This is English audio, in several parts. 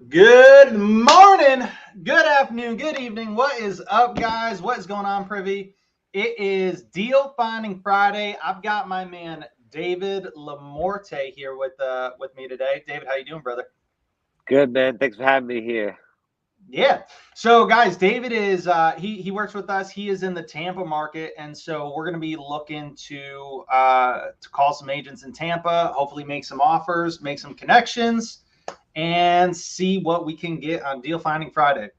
Good morning, good afternoon, good evening. What is up, guys? What is going on, Privy? It is Deal Finding Friday. I've got my man David Lamorte here with me today. David, how you doing, brother? Good, man. Thanks for having me here. Yeah. So, guys, David is he works with us. He is in the Tampa market, and so we're going to be looking to call some agents in Tampa. Hopefully, make some offers, make some connections, and see what we can get on Deal Finding Friday.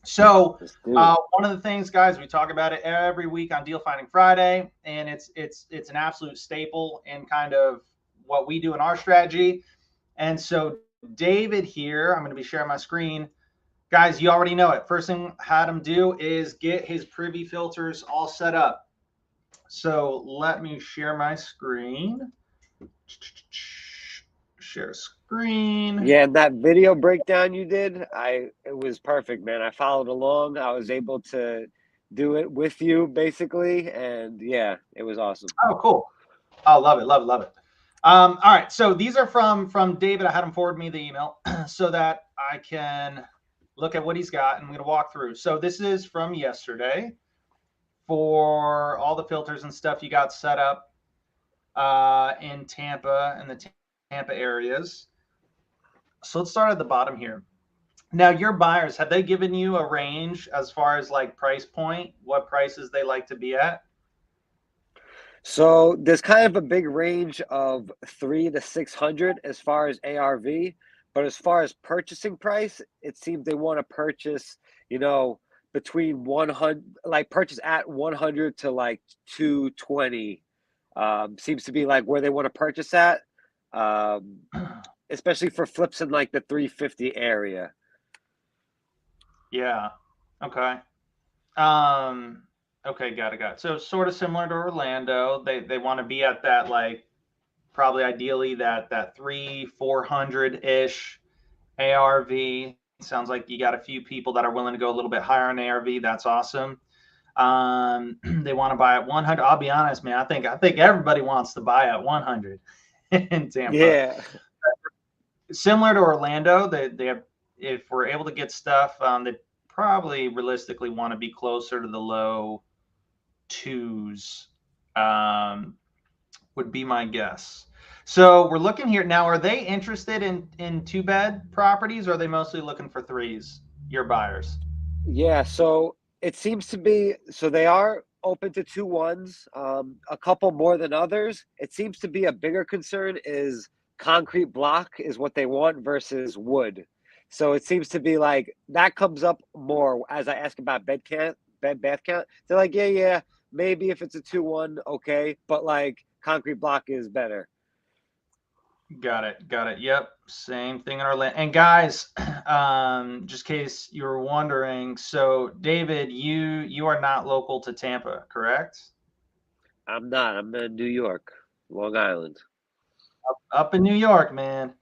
So Let's do it. one of the things, guys, we talk about it every week on Deal Finding Friday, and it's an absolute staple in kind of what we do in our strategy. And so David here, I'm going to be sharing my screen. Guys, you already know it. First thing I had him do is get his privy filters all set up. So let me share my screen. Share screen. Yeah, and that video breakdown you did, it was perfect, man. I followed along. I was able to do it with you basically, and yeah, it was awesome. Oh, cool. Oh, love it, love it, love it. All right, so these are from David. I had him forward me the email so that I can look at what he's got, and I'm going to walk through. So this is from yesterday for all the filters and stuff you got set up in Tampa and the Tampa areas. So let's start at the bottom here. Now, your buyers, have they given you a range as far as like price point, what prices they like to be at? So there's kind of a big range of 3 to 600 as far as ARV, but as far as purchasing price, it seems they want to purchase, you know, between 100, like purchase at 100 to like 220. Seems to be like where they want to purchase at, um, especially for flips in like the 350 area. Yeah. Okay. Um, okay, got it. So sort of similar to Orlando, they want to be at that like probably ideally that 300-400 ish ARV. Sounds like you got a few people that are willing to go a little bit higher on ARV. That's awesome. They want to buy at 100. I'll be honest, man. I think everybody wants to buy at 100 in Tampa. Yeah. Similar to Orlando, they have, if we're able to get stuff, they probably realistically want to be closer to the low twos. Um, would be my guess. So we're looking here now. Are they interested in two bed properties, or are they mostly looking for threes? Your buyers. Yeah, so it seems to be so they are open to 2 1s, a couple more than others. It seems to be a bigger concern is concrete block is what they want versus wood. So it seems to be like that comes up more as I ask about bed bath count. They're like, yeah, yeah, maybe if it's a 2 1, okay, but like concrete block is better. Got it. Yep, same thing in Orlando. And guys, just in case you were wondering, so David, you are not local to Tampa, correct? I'm not. I'm in New York, Long Island. Up in New York, man.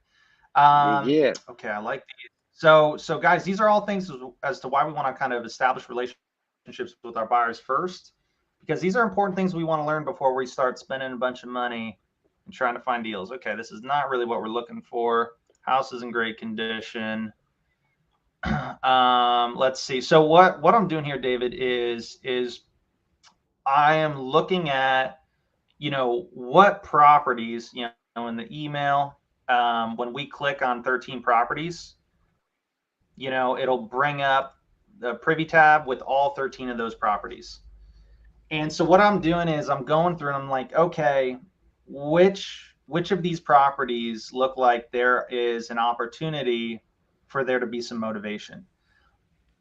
Yeah, yeah. Okay, I like these. So guys, these are all things as to why we want to kind of establish relationships with our buyers first, because these are important things we want to learn before we start spending a bunch of money and trying to find deals. Okay, this is not really what we're looking for. House is in great condition. Let's see. So what I'm doing here, David, is I am looking at what properties in the email when we click on 13 properties, it'll bring up the privy tab with all 13 of those properties. And so what I'm doing is I'm going through and I'm like, okay, which of these properties look like there is an opportunity for there to be some motivation?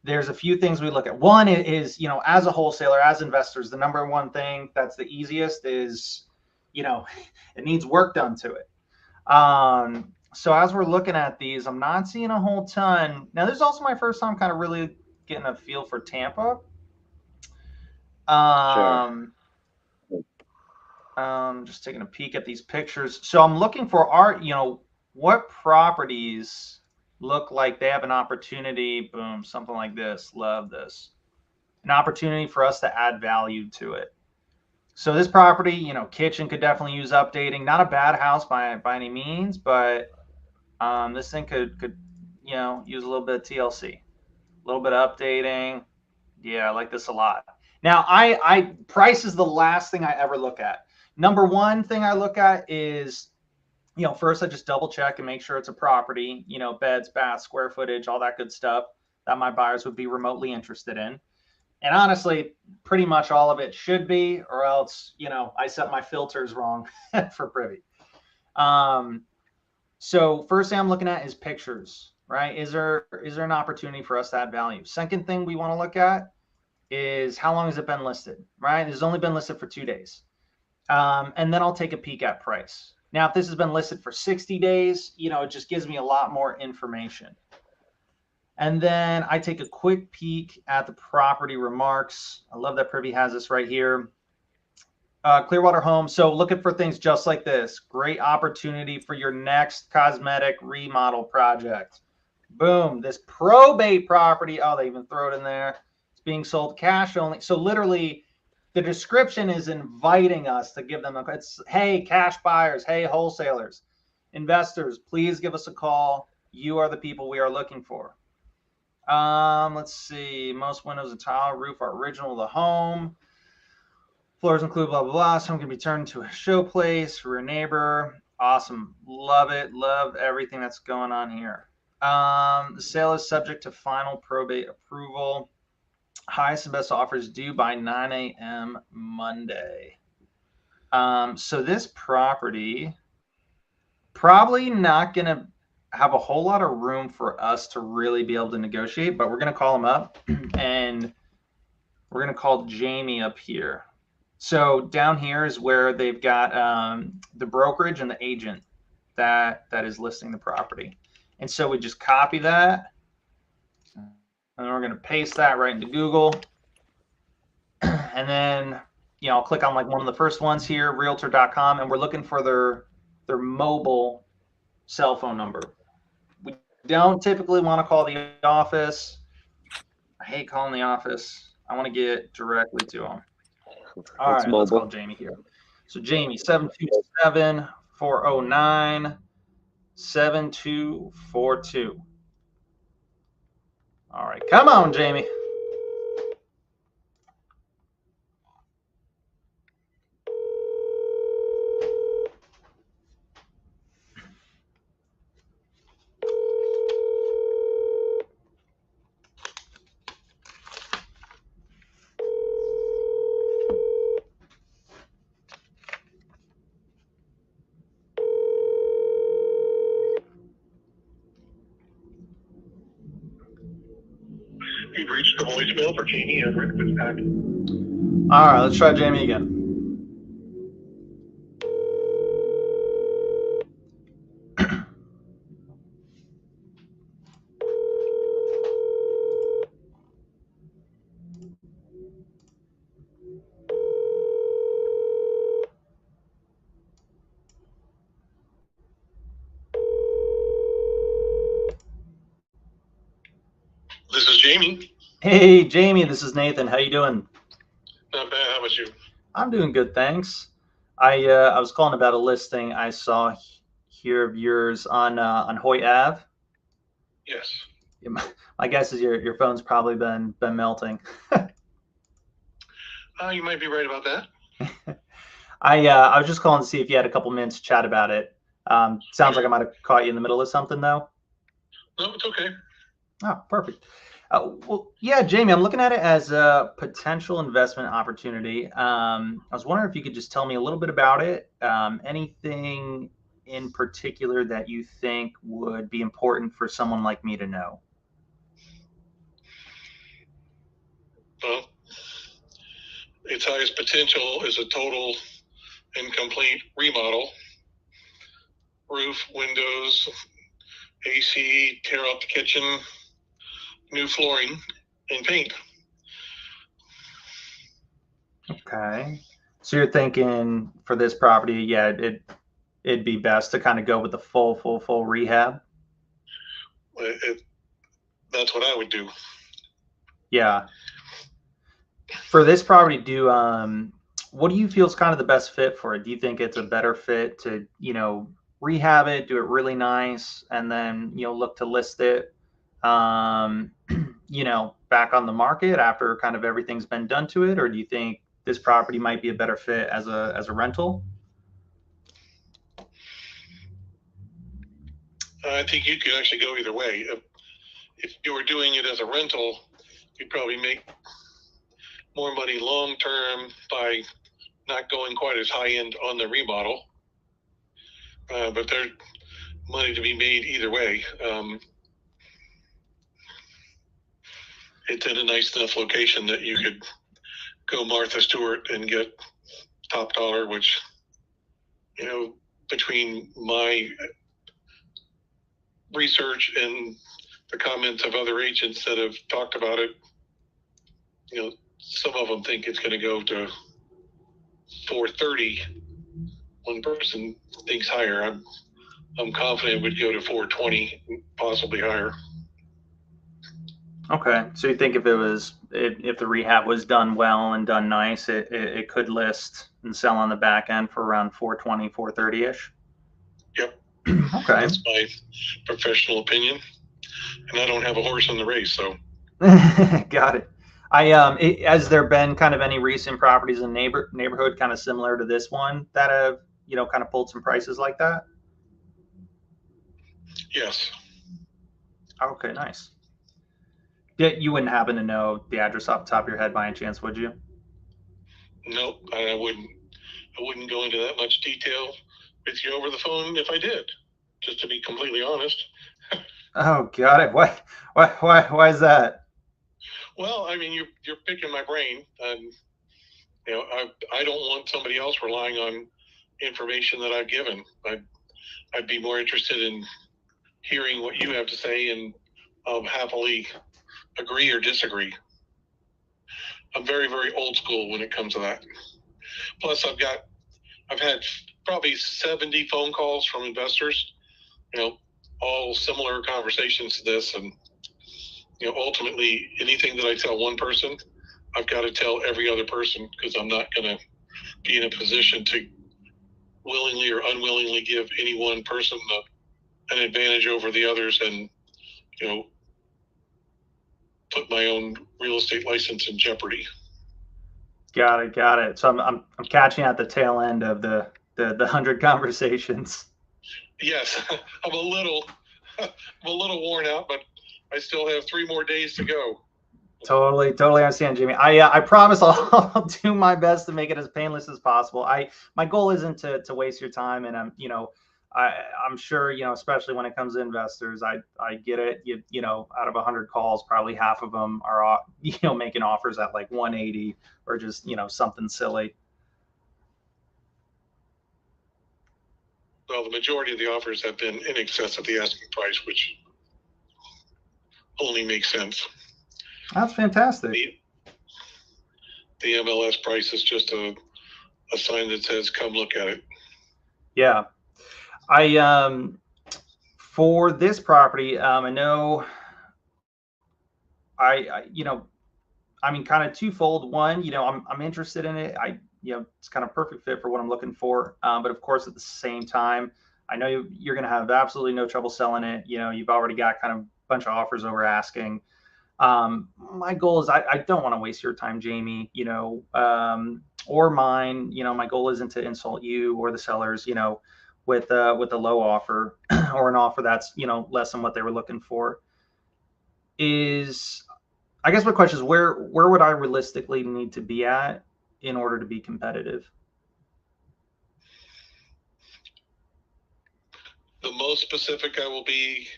There's a few things we look at. One is, as a wholesaler, as investors, the number one thing that's the easiest is, you know, it needs work done to it. So as we're looking at these, I'm not seeing a whole ton. Now, this is also my first time kind of really getting a feel for Tampa. Sure. Um, just taking a peek at these pictures. So I'm looking for what properties look like they have an opportunity. Boom, something like this. Love this. An opportunity for us to add value to it. So this property, kitchen could definitely use updating. Not a bad house by any means, but this thing could use a little bit of TLC, a little bit of updating. Yeah, I like this a lot. Now, I price is the last thing I ever look at. Number one thing I look at is, first I just double check and make sure it's a property, beds, baths, square footage, all that good stuff that my buyers would be remotely interested in. And honestly, pretty much all of it should be, or else, I set my filters wrong for privy. So first thing I'm looking at is pictures, right? Is there an opportunity for us to add value? Second thing we want to look at is how long has it been listed, right? It's only been listed for 2 days. And then I'll take a peek at price. Now, if this has been listed for 60 days, it just gives me a lot more information. And then I take a quick peek at the property remarks. I love that Privy has this right here. Clearwater Home. So looking for things just like this. Great opportunity for your next cosmetic remodel project. Boom. This probate property. Oh, they even throw it in there. It's being sold cash only. So literally, the description is inviting us to give them it's, hey, cash buyers, hey, wholesalers, investors, please give us a call. You are the people we are looking for. Let's see. Most windows and tile roof are original to the home. Floors include blah, blah, blah. Some can be turned into a show place for a neighbor. Awesome. Love it. Love everything that's going on here. The sale is subject to final probate approval. Highest and best offers due by 9 a.m. Monday. So this property probably not going to have a whole lot of room for us to really be able to negotiate, but we're going to call him up and we're going to call Jamie up here. So down here is where they've got the brokerage and the agent that is listing the property. And so we just copy that. And then we're going to paste that right into Google. And then, I'll click on like one of the first ones here, realtor.com, and we're looking for their mobile cell phone number. We don't typically want to call the office. I hate calling the office. I want to get directly to them. All right, let's call Jamie here. So Jamie, 727-409-7242. All right, come on, Jamie. You've reached the voicemail for Jamie Everett with Pat. All right, let's try Jamie again. This is Jamie. Hey, Jamie, this is Nathan. How you doing? Not bad. How about you? I'm doing good, thanks. I was calling about a listing I saw here of yours on Hoyt Ave. Yes. My guess is your phone's probably been melting. You might be right about that. I was just calling to see if you had a couple minutes to chat about it. Sounds like I might have caught you in the middle of something, though. No, it's okay. Oh, perfect. Well, yeah, Jamie, I'm looking at it as a potential investment opportunity. I was wondering if you could just tell me a little bit about it. Anything in particular that you think would be important for someone like me to know? Well, its highest potential is a total and complete remodel. Roof, windows, AC, tear out the kitchen, new flooring, and paint. Okay. So you're thinking for this property, yeah, it'd be best to kind of go with the full rehab? That's what I would do. Yeah. For this property, what do you feel is kind of the best fit for it? Do you think it's a better fit to, rehab it, do it really nice, and then, look to list it? back on the market after kind of everything's been done to it, or do you think this property might be a better fit as a rental? I think you could actually go either way. If you were doing it as a rental, you'd probably make more money long term by not going quite as high end on the remodel. But there's money to be made either way. It's in a nice enough location that you could go Martha Stewart and get top dollar, which, between my research and the comments of other agents that have talked about it, some of them think it's going to go to 430. One person thinks higher. I'm confident it would go to 420, possibly higher. Okay, so you think if the rehab was done well and done nice, it could list and sell on the back end for around 420, 430 ish. Yep. Okay. That's my professional opinion, and I don't have a horse in the race, so. Got it. Has there been kind of any recent properties in neighborhood kind of similar to this one that have kind of pulled some prices like that? Yes. Okay, nice. You wouldn't happen to know the address off the top of your head by any chance, would you? Nope, I wouldn't go into that much detail with you over the phone if I did, just to be completely honest. Oh, got it. Why is that? Well, I mean, you're picking my brain. I don't want somebody else relying on information that I've given. I'd be more interested in hearing what you have to say, and I'll happily agree or disagree. I'm very, very old school when it comes to that. Plus, I've had probably 70 phone calls from investors, all similar conversations to this. And, ultimately, anything that I tell one person, I've got to tell every other person, because I'm not going to be in a position to willingly or unwillingly give any one person an advantage over the others, and, put my own real estate license in jeopardy. Got it. So I'm catching at the tail end of the 100 conversations. Yes, I'm a little worn out, but I still have 3 more days to go. Totally understand, Jimmy. I promise I'll do my best to make it as painless as possible. My goal isn't to waste your time, and I'm sure, especially when it comes to investors, I get it. Out of 100 calls, probably half of them are, making offers at like 180 or just, something silly. Well, the majority of the offers have been in excess of the asking price, which only makes sense. That's fantastic. The MLS price is just a sign that says, come look at it. Yeah. For this property, I know I mean, kind of twofold. One, I'm interested in it. It's kind of perfect fit for what I'm looking for. But of course, at the same time, I know you're going to have absolutely no trouble selling it. You've already got kind of a bunch of offers over asking. My goal is I don't want to waste your time, Jamie, or mine. My goal isn't to insult you or the sellers, with a low offer or an offer that's, less than what they were looking for. I guess my question is where would I realistically need to be at in order to be competitive? The most specific I will be,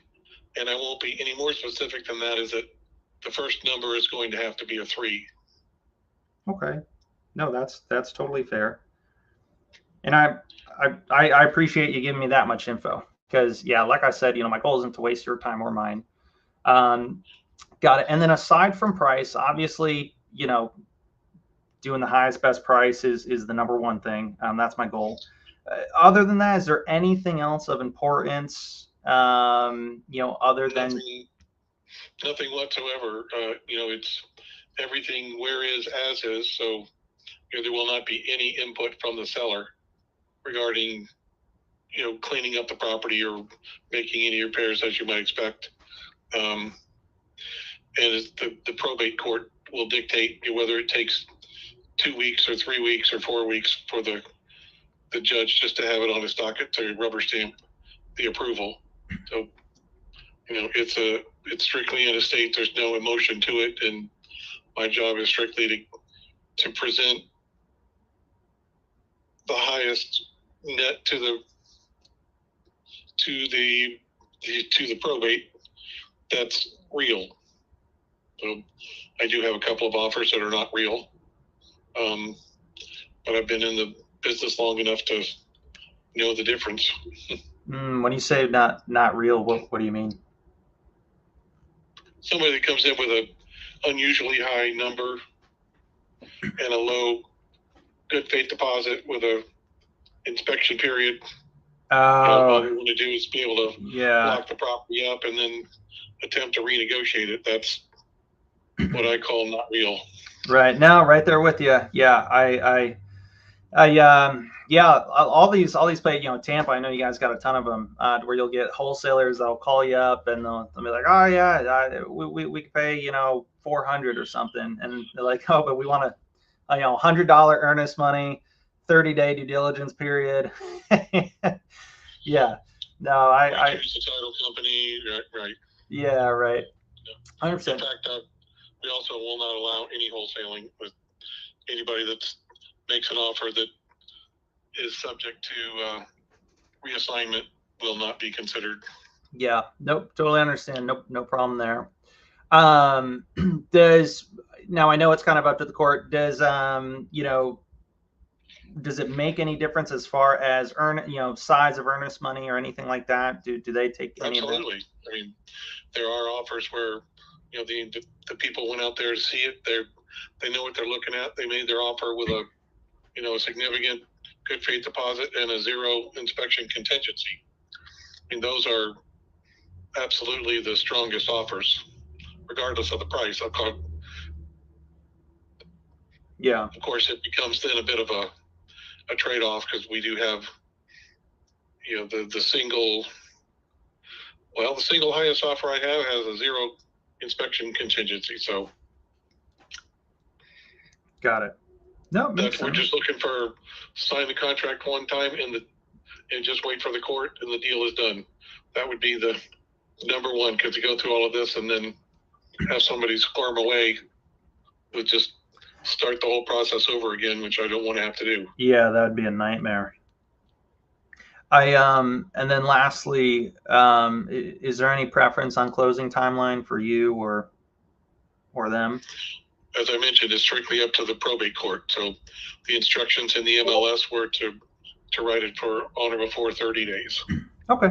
and I won't be any more specific than that, is that the first number is going to have to be a 3. Okay. No, that's totally fair. And I appreciate you giving me that much info, because yeah, like I said, my goal isn't to waste your time or mine. Got it. And then aside from price, obviously, doing the highest best price is the number one thing. That's my goal. Other than that, is there anything else of importance? Other than nothing whatsoever. It's everything where is as is. So there will not be any input from the seller regarding cleaning up the property or making any repairs as you might expect. and the probate court will dictate whether it takes 2 weeks or 3 weeks or 4 weeks for the judge just to have it on his docket to rubber stamp the approval. So, it's strictly an estate. There's no emotion to it, and my job is strictly to present the highest net to the probate that's real. So I do have a couple of offers that are not real, but I've been in the business long enough to know the difference. When you say not real, what do you mean? Somebody that comes in with a unusually high number and a low good faith deposit with a inspection period. All they want to do is be able to lock the property up and then attempt to renegotiate it. That's what I call not real. Right. Now, right there with you. Yeah, all these places, Tampa, I know you guys got a ton of them, where you'll get wholesalers that'll call you up and they'll be like, oh yeah, we could pay, $400 or something. And they're like, oh, but we want a, $100 earnest money, 30-day due diligence period. Yeah. No, I choose the title company. Right. Yeah. Right. 100%. In fact, we also will not allow any wholesaling with anybody that makes an offer that is subject to reassignment will not be considered. Yeah, nope, totally understand. Nope, no problem there. Now I know it's kind of up to the court. Does it make any difference as far as size of earnest money or anything like that? Do they take any of that? Absolutely. I mean, there are offers where the people went out there to see it. They know what they're looking at. They made their offer with a significant good faith deposit and a zero inspection contingency. I mean, those are absolutely the strongest offers, regardless of the price. Yeah. Of course, it becomes then a bit of a trade-off because we do have, the single highest offer I have has a zero inspection contingency. So. Got it. No, we're just looking for sign the contract one time and just wait for the court and the deal is done. That would be the number one, because to go through all of this and then have somebody squirm away would just start the whole process over again, which I don't want to have to do. Yeah, that would be a nightmare. And then lastly, is there any preference on closing timeline for you or them? As I mentioned, it's strictly up to the probate court. So the instructions in the MLS were to write it on or before 30 days. Okay.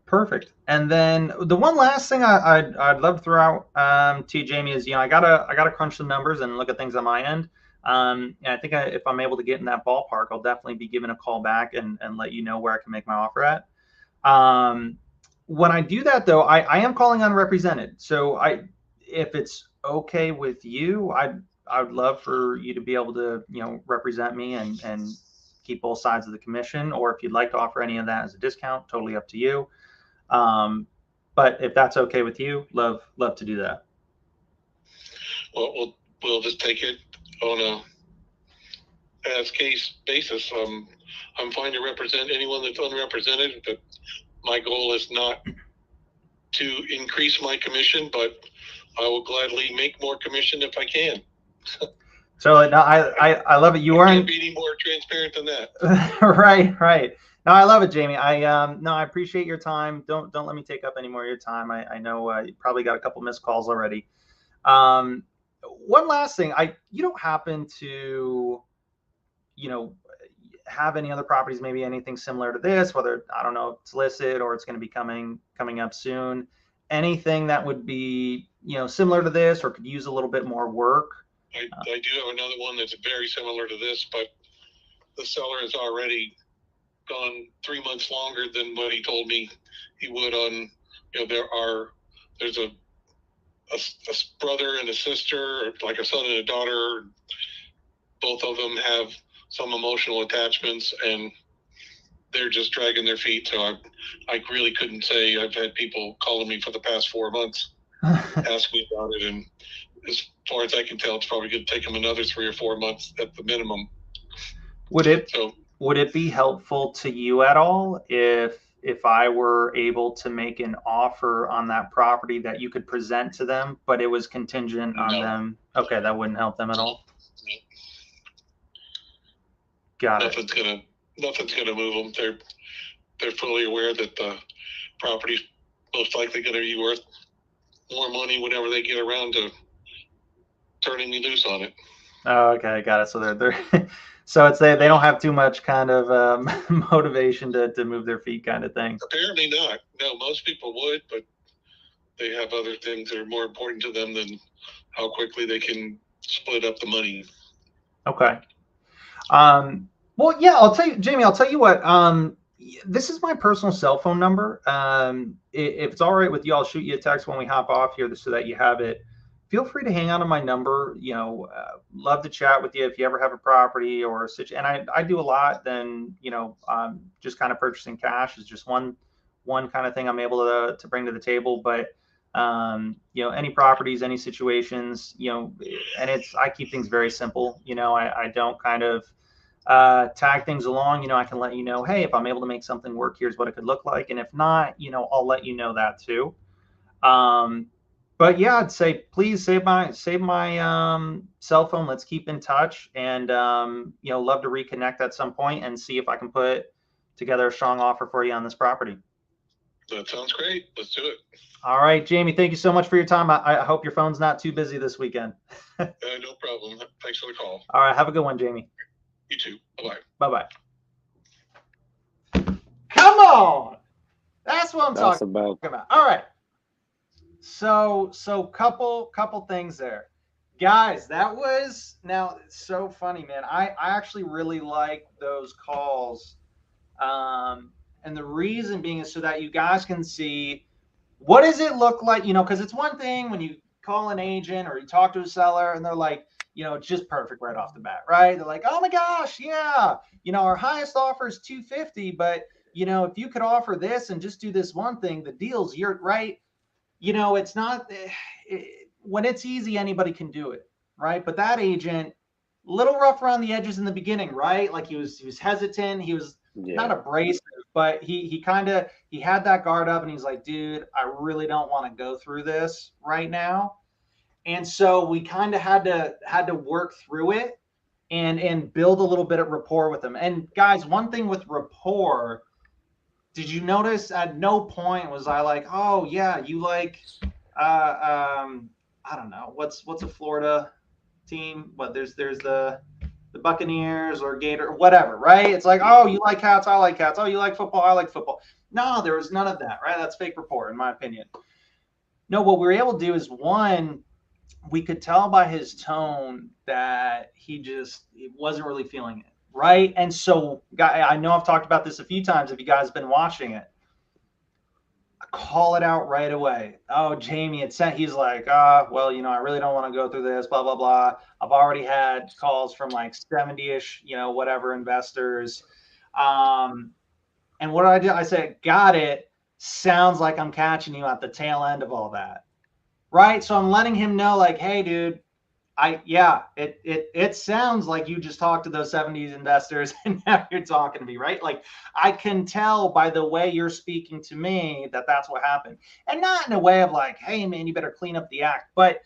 Perfect. And then the one last thing I'd love to throw out to you, Jamie, is I gotta crunch some numbers and look at things on my end. And I think if I'm able to get in that ballpark, I'll definitely be giving a call back and let you know where I can make my offer at. When I do that though, I am calling unrepresented. So if it's okay with you, I would love for you to be able to represent me and keep both sides of the commission, or if you'd like to offer any of that as a discount, totally up to you. But if that's okay with you, love to do that. Well, we'll just take it on a as case basis. I'm fine to represent anyone that's unrepresented, but my goal is not to increase my commission, but I will gladly make more commission if I can. So no, I love it. You aren't be any more transparent than that. Right. No, I love it, Jamie. I appreciate your time. Don't let me take up any more of your time. I know you probably got a couple missed calls already. One last thing, you don't happen to, have any other properties, maybe anything similar to this, whether, I don't know, it's listed or it's going to be coming up soon. Anything that would be, similar to this or could use a little bit more work? I do have another one that's very similar to this, but the seller has already gone 3 months longer than what he told me he would on, there's a brother and a sister, like a son and a daughter. Both of them have some emotional attachments and they're just dragging their feet. So I really couldn't say. I've had people calling me for the past 4 months ask me about it. And as far as I can tell, it's probably going to take them another 3 or 4 months at the minimum. Would it So would it be helpful to you at all if I were able to make an offer on that property that you could present to them, but it was contingent on no, them? Okay, that wouldn't help them at all. Got it. Nothing's gonna move them. They're fully aware that the property's most likely going to be worth more money whenever they get around to turning me loose on it. Oh, okay, got it. So they're so it's they don't have too much kind of motivation to move their feet kind of thing. Apparently not. No, most people would, but they have other things that are more important to them than how quickly they can split up the money. Okay. Well, yeah, I'll tell you, Jamie, I'll tell you what, this is my personal cell phone number. If it's all right with you, I'll shoot you a text when we hop off here so that you have it. Feel free to hang on to my number. Love to chat with you if you ever have a property or a situation. And I do a lot. Then just kind of purchasing cash is just one kind of thing I'm able to bring to the table. But any properties, any situations, and I keep things very simple. I don't kind of tag things along. I can let you know, hey, if I'm able to make something work, here's what it could look like. And if not, I'll let you know that too. But yeah, I'd say please save my cell phone. Let's keep in touch, and love to reconnect at some point and see if I can put together a strong offer for you on this property. That sounds great. Let's do it. All right, Jamie, thank you so much for your time. I hope your phone's not too busy this weekend. No problem. Thanks for the call. All right, have a good one, Jamie. You too. Bye-bye. Bye-bye. Come on. That's what I'm talking about. All right. So couple things there. Guys, that was now so funny, man. I actually really like those calls. And the reason being is so that you guys can see what does it look like, because it's one thing when you call an agent or you talk to a seller and they're like, it's just perfect right off the bat, right? They're like, oh my gosh, yeah, our highest offer is 250, but if you could offer this and just do this one thing, the deal's you're right. It's not when it's easy, anybody can do it, right? But that agent, little rough around the edges in the beginning, right? Like he was hesitant, he was not abrasive, but he had that guard up, and he's like, dude, I really don't want to go through this right now. And so we kind of had to work through it and build a little bit of rapport with them. And guys, one thing with rapport, did you notice at no point was I like, oh yeah, you like I don't know, what's a Florida team? But there's the Buccaneers or Gator, whatever, right? It's like, oh, you like cats, I like cats. Oh, you like football, I like football. No, there was none of that, right? That's fake rapport, in my opinion. No, what we were able to do is, one, we could tell by his tone that he wasn't really feeling it, right? And so, I know I've talked about this a few times if you guys have been watching it. Call it out right away. Oh, Jamie, he's like, well, I really don't want to go through this, blah, blah, blah. I've already had calls from like 70-ish, whatever investors. And what did I do? I said, got it. Sounds like I'm catching you at the tail end of all that. Right. So I'm letting him know, like, hey, dude, it sounds like you just talked to those 70s investors and now you're talking to me, right? Like, I can tell by the way you're speaking to me that that's what happened. And not in a way of like, hey, man, you better clean up the act, but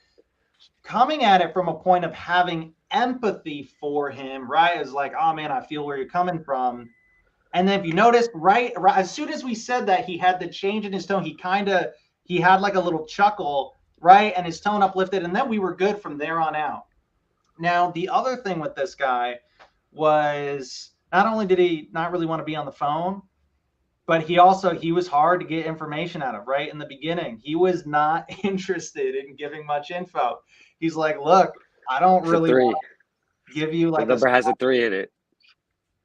coming at it from a point of having empathy for him, right? Is like, oh, man, I feel where you're coming from. And then if you notice, right as soon as we said that, he had the change in his tone. He had like a little chuckle, right? And his tone uplifted, and then we were good from there on out. Now, the other thing with this guy was not only did he not really want to be on the phone, but he was hard to get information out of, right? In the beginning, he was not interested in giving much info. He's like, look, I don't really want to give you like the number has a 3 in it.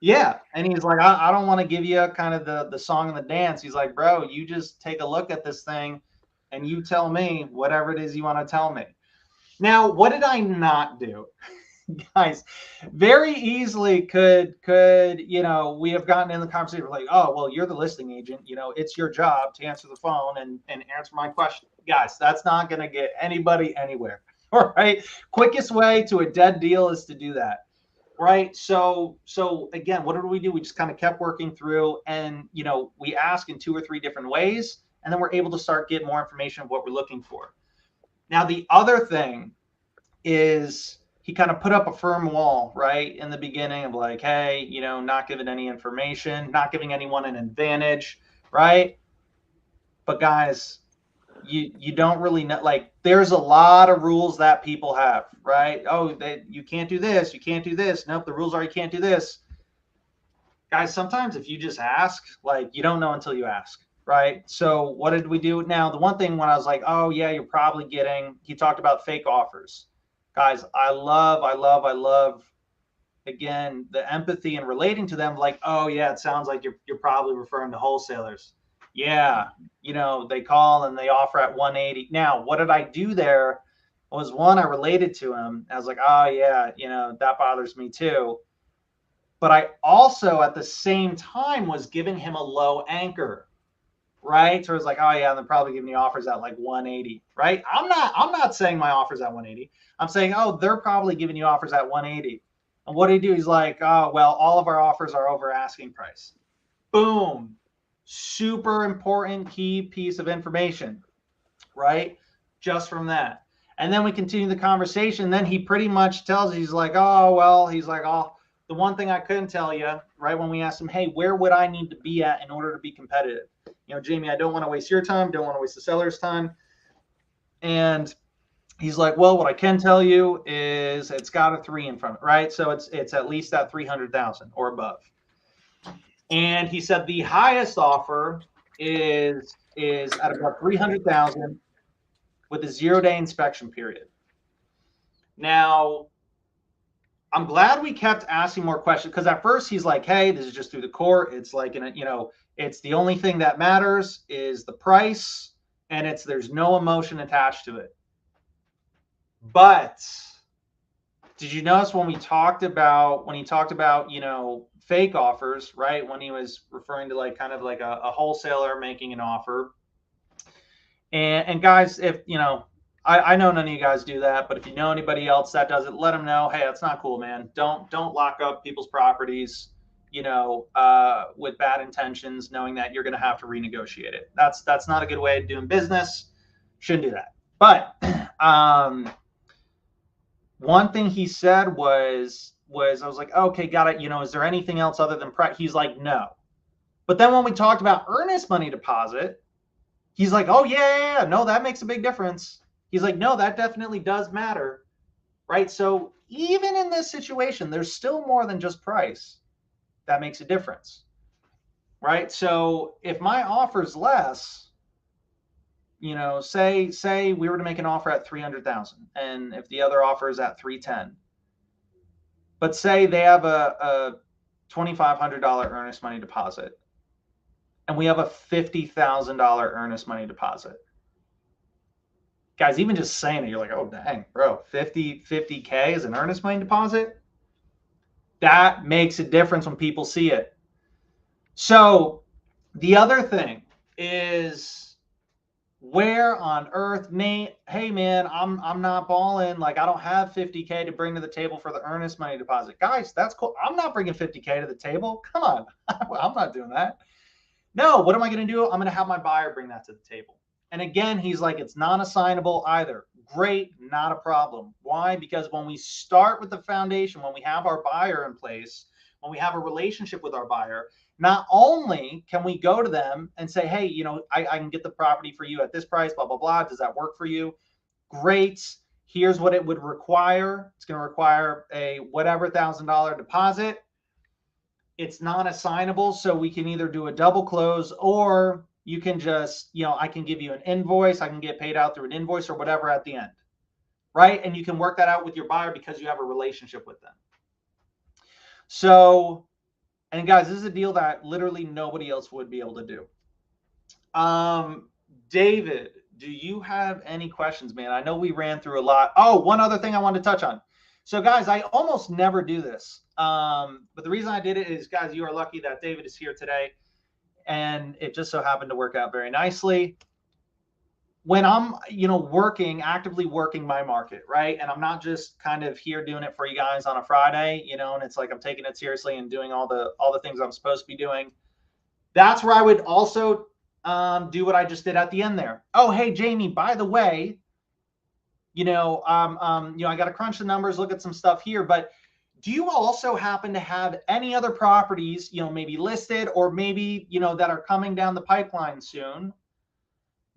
Yeah. And he's like, I don't want to give you kind of the song and the dance. He's like, bro, you just take a look at this thing and you tell me whatever it is you want to tell me. Now, what did I not do? guys, very easily could we have gotten in the conversation like, oh well, you're the listing agent, it's your job to answer the phone and answer my question. Guys, that's not going to get anybody anywhere. All right, quickest way to a dead deal is to do that. Right. So again, what did we do? We just kind of kept working through, and we ask in 2 or 3 different ways, and then we're able to start getting more information of what we're looking for. Now, the other thing is he kind of put up a firm wall, right, in the beginning of like, hey, not giving any information, not giving anyone an advantage, right? But guys, you don't really know, like, there's a lot of rules that people have, right? Oh, you can't do this, you can't do this. Nope, the rules are you can't do this. Guys, sometimes if you just ask, like, you don't know until you ask, right? So what did we do? Now, the one thing when I was like, oh yeah, you're probably getting, he talked about fake offers. Guys, I love again the empathy and relating to them, like, oh yeah, it sounds like you're probably referring to wholesalers. Yeah, they call and they offer at 180. Now, what did I do there was, one, I related to him. I was like, oh yeah, that bothers me too. But I also at the same time was giving him a low anchor, right? So it was like, oh yeah, they're probably giving you offers at like 180, right? I'm not saying my offer's at 180. I'm saying, oh, they're probably giving you offers at 180. And what did he do? He's like, oh, well, all of our offers are over asking price. Boom. Super important key piece of information, right? Just from that. And then we continue the conversation. Then he pretty much tells, he's like, oh, well, he's like, oh, the one thing I couldn't tell you, right, when we asked him, hey, where would I need to be at in order to be competitive? Jamie, I don't want to waste your time, don't want to waste the seller's time. And he's like, well, what I can tell you is it's got a 3 in front of it, right? So it's at least at 300,000 or above. And he said the highest offer is at about 300,000 with a 0-day inspection period. Now, I'm glad we kept asking more questions, because at first he's like, hey, this is just through the court. It's like, it's the only thing that matters is the price, and there's no emotion attached to it. But did you notice when he talked about, fake offers, right? When he was referring to like kind of like a wholesaler making an offer. And guys, if I know none of you guys do that, but if you know anybody else that does it, let them know, hey, that's not cool, man. Don't lock up people's properties, with bad intentions, knowing that you're going to have to renegotiate it. That's not a good way of doing business. Shouldn't do that. But one thing he said was I was like, okay, got it. Is there anything else other than price? He's like, no. But then when we talked about earnest money deposit, he's like, oh yeah, no, that makes a big difference. He's like, no, that definitely does matter, right? So even in this situation, there's still more than just price that makes a difference, right? So if my offer's less, say we were to make an offer at 300,000, and if the other offer is at 310, but say they have a $2,500 earnest money deposit, and we have a $50,000 earnest money deposit. Guys, even just saying it, you're like, oh, dang, bro, 50K is an earnest money deposit? That makes a difference when people see it. So the other thing is, where on earth, Nate, hey, man, I'm not balling. Like, I don't have 50K to bring to the table for the earnest money deposit. Guys, that's cool. I'm not bringing 50K to the table. Come on. I'm not doing that. No, what am I going to do? I'm going to have my buyer bring that to the table. And again, he's like, it's non-assignable either. Great, not a problem. Why? Because when we start with the foundation, when we have our buyer in place, when we have a relationship with our buyer, not only can we go to them and say, hey, I can get the property for you at this price, blah, blah, blah. Does that work for you? Great. Here's what it would require. It's going to require a whatever $1,000 deposit. It's non-assignable, so we can either do a double close, or you can just, I can give you an invoice. I can get paid out through an invoice or whatever at the end, right? And you can work that out with your buyer because you have a relationship with them. So, and guys, this is a deal that literally nobody else would be able to do. David, do you have any questions, man? I know we ran through a lot. Oh, one other thing I wanted to touch on. So guys, I almost never do this. But the reason I did it is, guys, you are lucky that David is here today. And it just so happened to work out very nicely. When I'm, actively working my market, right? And I'm not just kind of here doing it for you guys on a Friday, and it's like I'm taking it seriously and doing all the things I'm supposed to be doing. That's where I would also do what I just did at the end there. Oh, hey, Jamie, by the way, I got to crunch the numbers, look at some stuff here, but do you also happen to have any other properties, maybe listed or maybe, that are coming down the pipeline soon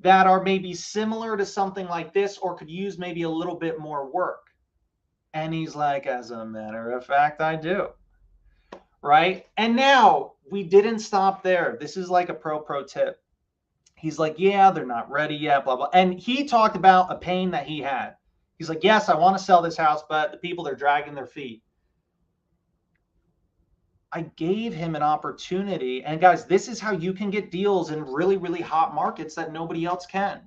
that are maybe similar to something like this or could use maybe a little bit more work? And he's like, as a matter of fact, I do. Right. And now we didn't stop there. This is like a pro tip. He's like, yeah, they're not ready yet, blah, blah. And he talked about a pain that he had. He's like, yes, I want to sell this house, but the people, they're dragging their feet. I gave him an opportunity. And guys, this is how you can get deals in really, really hot markets that nobody else can,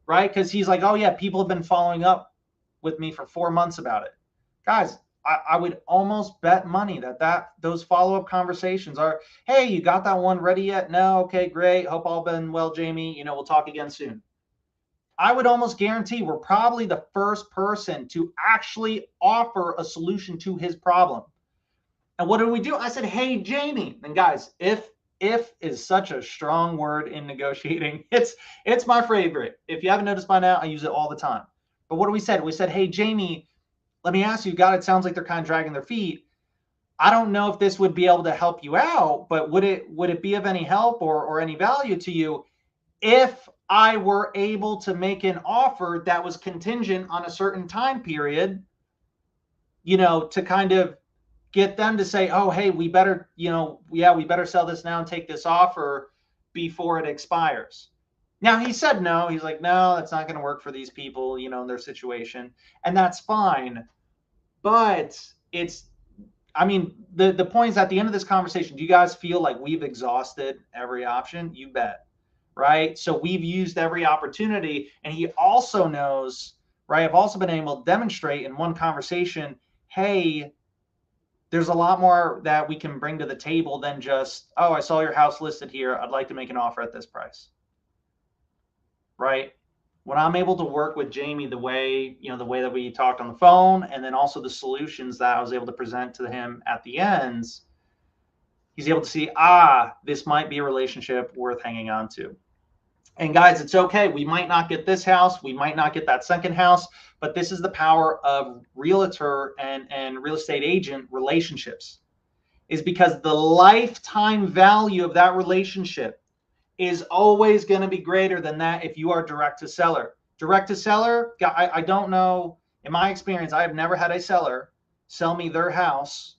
right? Because he's like, oh yeah, people have been following up with me for 4 months about it. Guys, I would almost bet money that those follow-up conversations are, hey, you got that one ready yet? No? Okay, great. Hope all been well, Jamie. We'll talk again soon. I would almost guarantee we're probably the first person to actually offer a solution to his problem. And what did we do? I said, hey, Jamie. And guys, if is such a strong word in negotiating. It's my favorite. If you haven't noticed by now, I use it all the time. But what do we said? We said, hey, Jamie, let me ask you, God, it sounds like they're kind of dragging their feet. I don't know if this would be able to help you out, but would it be of any help or any value to you if I were able to make an offer that was contingent on a certain time period, to kind of get them to say, oh, hey, we better, we better sell this now and take this offer before it expires. Now, he said no. He's like, no, that's not going to work for these people, in their situation. And that's fine. But the point is, at the end of this conversation, do you guys feel like we've exhausted every option? You bet, right? So we've used every opportunity. And he also knows, right? I've also been able to demonstrate in one conversation, hey, there's a lot more that we can bring to the table than just, oh, I saw your house listed here. I'd like to make an offer at this price. Right? When I'm able to work with Jamie the way that we talked on the phone, and then also the solutions that I was able to present to him at the ends, he's able to see, this might be a relationship worth hanging on to. And guys, it's okay. We might not get this house. We might not get that second house, but this is the power of realtor and real estate agent relationships, is because the lifetime value of that relationship is always going to be greater than that if you are direct to seller. Direct to seller, I don't know. In my experience, I have never had a seller sell me their house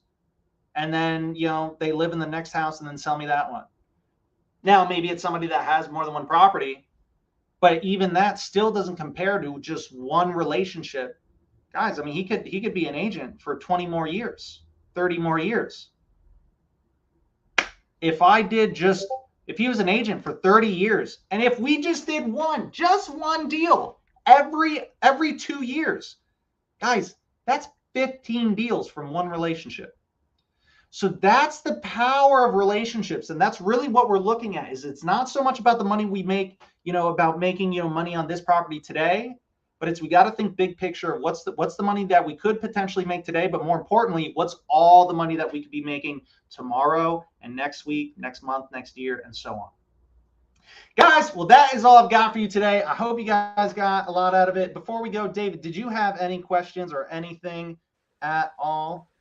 and then, they live in the next house and then sell me that one. Now, maybe it's somebody that has more than one property, but even that still doesn't compare to just one relationship. Guys, he could be an agent for 20 more years, 30 more years. If he was an agent for 30 years, and if we just did just one deal every 2 years, guys, that's 15 deals from one relationship. So that's the power of relationships. And that's really what we're looking at, is it's not so much about the money we make, about making, money on this property today, but we got to think big picture of what's the money that we could potentially make today, but more importantly, what's all the money that we could be making tomorrow and next week, next month, next year, and so on. Guys, well, that is all I've got for you today. I hope you guys got a lot out of it. Before we go, David, did you have any questions or anything at all?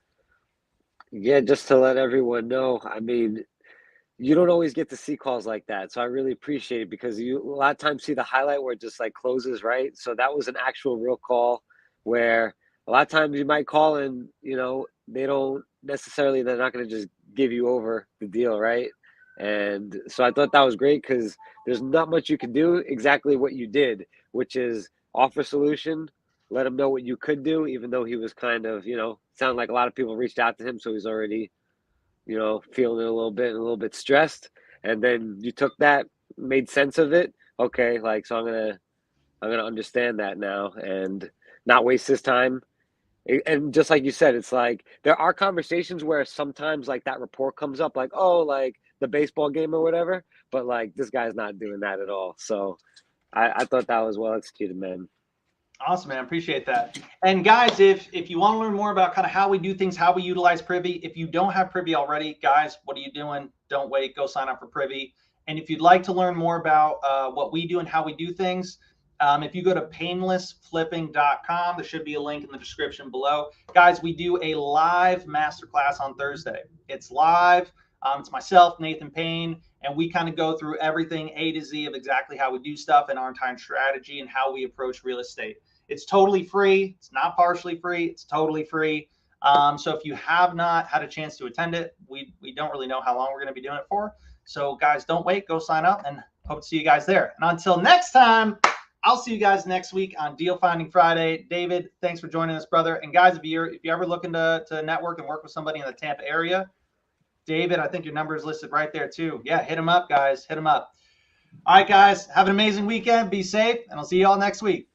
Yeah, just to let everyone know, you don't always get to see calls like that. So I really appreciate it, because you a lot of times see the highlight where it just like closes, right? So that was an actual real call, where a lot of times you might call and, they're not going to just give you over the deal, right? And so I thought that was great, because there's not much you can do exactly what you did, which is offer a solution, let him know what you could do, even though he was kind of, sounded like a lot of people reached out to him. So he's already, feeling a little bit stressed. And then you took that, made sense of it. Okay. So I'm going to understand that now and not waste his time And just like you said, it's like there are conversations where sometimes like that report comes up, like, oh, like the baseball game or whatever, but like this guy's not doing that at all. So I thought that was well executed, man. Awesome, man. Appreciate that. And guys, if you want to learn more about kind of how we do things, how we utilize Privy, if you don't have Privy already, guys, what are you doing? Don't wait. Go sign up for Privy. And if you'd like to learn more about what we do and how we do things, if you go to painlessflipping.com, there should be a link in the description below. Guys, we do a live masterclass on Thursday. It's live. It's myself, Nathan Payne, and we kind of go through everything A to Z of exactly how we do stuff and our entire strategy and how we approach real estate. It's totally free. It's not partially free. It's totally free. So if you have not had a chance to attend it, we don't really know how long we're going to be doing it for. So guys, don't wait. Go sign up and hope to see you guys there. And until next time, I'll see you guys next week on Deal Finding Friday. David, thanks for joining us, brother. And guys, if you're ever looking to network and work with somebody in the Tampa area, David, I think your number is listed right there too. Yeah, hit him up, guys. Hit him up. All right, guys, have an amazing weekend. Be safe, and I'll see you all next week.